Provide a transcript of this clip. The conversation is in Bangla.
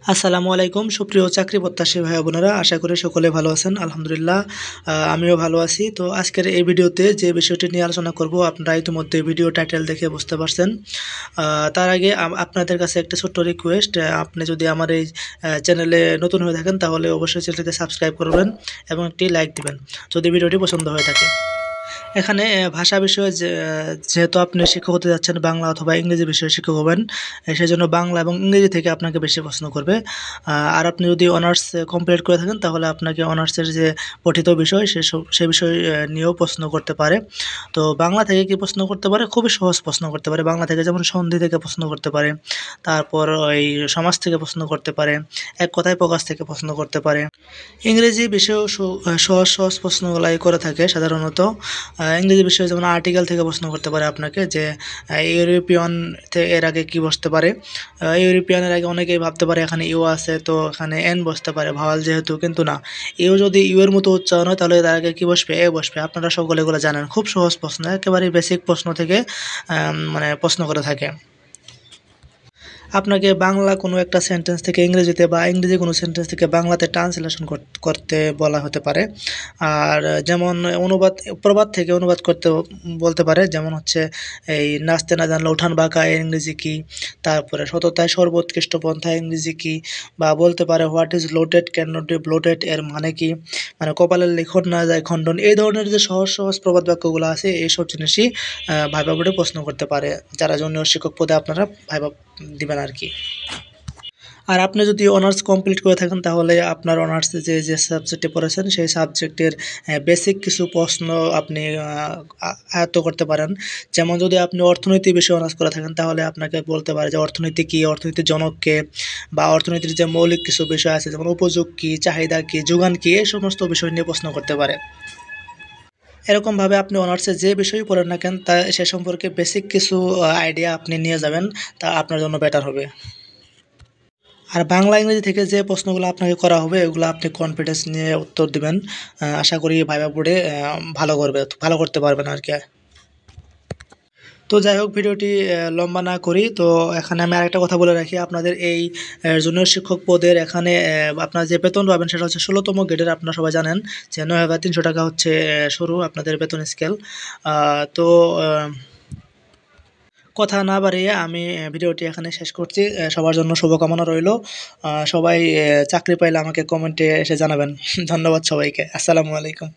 আসসালামু আলাইকুম সুপ্রিয় চাকরি প্রত্যাশী ভাই বোনেরা, আশা করি সকলে ভালো আছেন। আলহামদুলিল্লাহ, আমিও ভালো আছি। তো আজকের এই ভিডিওতে যে বিষয়টি নিয়ে আলোচনা করব, আপনারা ইতিমধ্যে ভিডিও টাইটেল দেখে বুঝতে পারছেন। তার আগে আপনাদের কাছে একটা ছোট্ট রিকোয়েস্ট, আপনি যদি আমার এই চ্যানেলে নতুন হয়ে থাকেন তাহলে অবশ্যই চ্যানেলটিকে সাবস্ক্রাইব করবেন এবং একটি লাইক দিবেন যদি ভিডিওটি পছন্দ হয়ে থাকে। এখানে ভাষা বিষয়ে যেহেতু আপনি শিক্ষক হতে যাচ্ছেন, বাংলা অথবা ইংরেজি বিষয়ে শিক্ষক হবেন, সেজন্য বাংলা এবং ইংরেজি থেকে আপনাকে বেশি প্রশ্ন করবে। আর আপনি যদি অনার্স কমপ্লিট করে থাকেন তাহলে আপনাকে অনার্সের যে পঠিত বিষয় সে বিষয় নিয়েও প্রশ্ন করতে পারে। তো বাংলা থেকে কি প্রশ্ন করতে পারে? খুবই সহজ প্রশ্ন করতে পারে বাংলা থেকে, যেমন সন্ধি থেকে প্রশ্ন করতে পারে, তারপর ওই সমাজ থেকে প্রশ্ন করতে পারে, এক কথায় প্রকাশ থেকে প্রশ্ন করতে পারে। ইংরেজি বিষয়েও সহজ সহজ প্রশ্নগুলাই করে থাকে সাধারণত। ইংরেজি বিষয়ে যেমন আর্টিকেল থেকে প্রশ্ন করতে পারে আপনাকে যে ইউরোপিয়ন এর আগে কি বসতে পারে। ইউরোপিয়ানের আগে অনেকেই ভাবতে পারে এখানে ইউ আছে, তো এখানে এন বসতে পারে ভাওয়াল যেহেতু, কিন্তু না, ইউ যদি ইউ এর মতো উচ্চারণ হয় তাহলে তার আগে কি বসবে? এ বসবে। আপনারা সকলে এগুলো জানেন, খুব সহজ প্রশ্ন, একেবারে বেসিক প্রশ্ন থেকে মানে প্রশ্ন করে থাকে। আপনাকে বাংলা কোনো একটা সেন্টেন্স থেকে ইংরেজিতে বা ইংরেজি কোনো সেন্টেন্স থেকে বাংলাতে ট্রান্সলেশন করতে বলা হতে পারে। আর যেমন প্রবাদ থেকে অনুবাদ করতে বলতে পারে, যেমন হচ্ছে এই নাচতে না জানলে উঠান বাঁকা এর ইংরেজি কী, তারপরে সততায় সর্বোৎকৃষ্ট পন্থা ইংরেজি কী, বা বলতে পারে what is loaded can not be bloated এর মানে কি, মানে কপালের লিখন না যায় খণ্ডন। এই ধরনের যে সহজ সহজ প্রবাদ বাক্যগুলো আছে, এইসব জিনিসই ভাইবা বোর্ডে প্রশ্ন করতে পারে, যারা জুনিয়র শিক্ষক পদে আপনারা ভাইবা দিবেন আর কি। আর আপনি যদি অনার্স কমপ্লিট করে থাকেন তাহলে আপনার অনার্সে যে সাবজেক্টে পড়েছেন সেই সাবজেক্টের বেসিক কিছু প্রশ্ন আপনি আয়ত্ত করতে পারেন। যেমন যদি আপনি অর্থনীতি বিষয়ে অনার্স করে থাকেন তাহলে আপনাকে বলতে পারে যে অর্থনীতি কী, অর্থনীতির জনক কে, বা অর্থনীতির যে মৌলিক কিছু বিষয় আছে যেমন উপযোগ কী, চাহিদা কী, যোগান কী, এই সমস্ত বিষয় নিয়ে প্রশ্ন করতে পারে। এরকমভাবে আপনি অনার্সে যে বিষয়ই পড়েন না কেন তা সে সম্পর্কে বেসিক কিছু আইডিয়া আপনি নিয়ে যাবেন, তা আপনার জন্য বেটার হবে। আর বাংলা ইংরেজি থেকে যে প্রশ্নগুলো আপনাকে করা হবে এগুলো আপনি কনফিডেন্স নিয়ে উত্তর দিবেন। আশা করি ভাইবা বোর্ডে ভালো করতে পারবেন আর কি। তো যাই হোক, ভিডিওটি লম্বা না করি, তো এখানে আমি আরেকটা কথা বলে রাখি, আপনাদের এই জুনিয়র শিক্ষক পদের এখানে আপনার যে বেতন পাবেন সেটা হচ্ছে 16তম গ্রেডের। আপনারা সবাই জানেন যে 9,300 টাকা হচ্ছে শুরু আপনাদের বেতন স্কেল। তো কথা না বাড়িয়ে আমি ভিডিওটি এখানে শেষ করছি। সবার জন্য শুভকামনা রইলো। সবাই চাকরি পাইলে আমাকে কমেন্টে এসে জানাবেন। ধন্যবাদ সবাইকে। আসসালামু আলাইকুম।